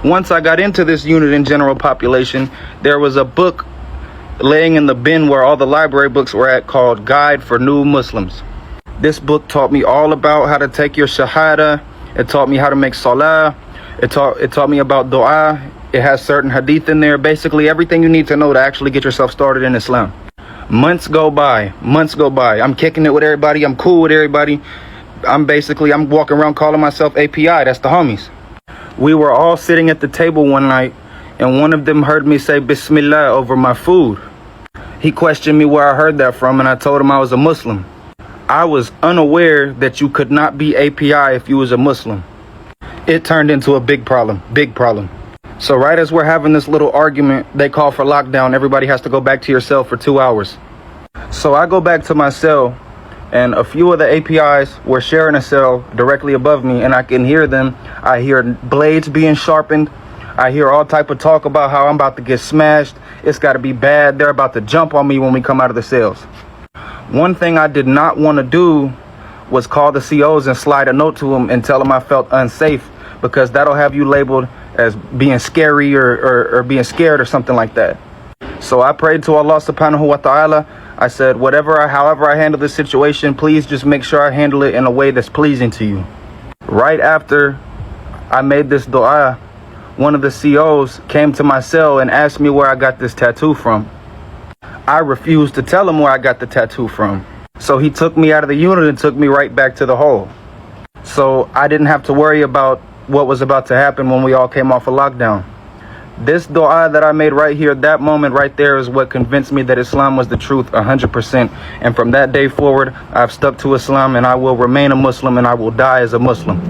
Once I got into this unit in general population, there was a book laying in the bin where all the library books were at called Guide for New Muslims. This book taught me all about how to take your shahada. It taught me how to make salah. It taught me about DOA. It has certain hadith in there. Basically everything you need to know to actually get yourself started in Islam. Months go by. I'm kicking it with everybody. I'm cool with everybody. I'm walking around calling myself API. That's the homies. We were all sitting at the table one night, and one of them heard me say Bismillah over my food. He questioned me where I heard that from, and I told him I was a Muslim. I was unaware that you could not be API if you was a Muslim. It turned into a big problem. So right as we're having this little argument, they call for lockdown. Everybody has to go back to your cell for 2 hours. So I go back to my cell, and a few of the APIs were sharing a cell directly above me, and I can hear them. I hear blades being sharpened. I hear all type of talk about how I'm about to get smashed. It's got to be bad. They're about to jump on me when we come out of the cells. One thing I did not want to do was call the COs and slide a note to them and tell them I felt unsafe, because that'll have you labeled as being scary or being scared or something like that. So I prayed to Allah subhanahu wa ta'ala. I said, however I handle this situation, please just make sure I handle it in a way that's pleasing to you. Right after I made this dua, one of the COs came to my cell and asked me where I got this tattoo from. I refused to tell him where I got the tattoo from. So he took me out of the unit and took me right back to the hole. So I didn't have to worry about what was about to happen when we all came off of lockdown. This dua that I made right here, that moment right there, is what convinced me that Islam was the truth 100%. And from that day forward, I've stuck to Islam, and I will remain a Muslim, and I will die as a Muslim.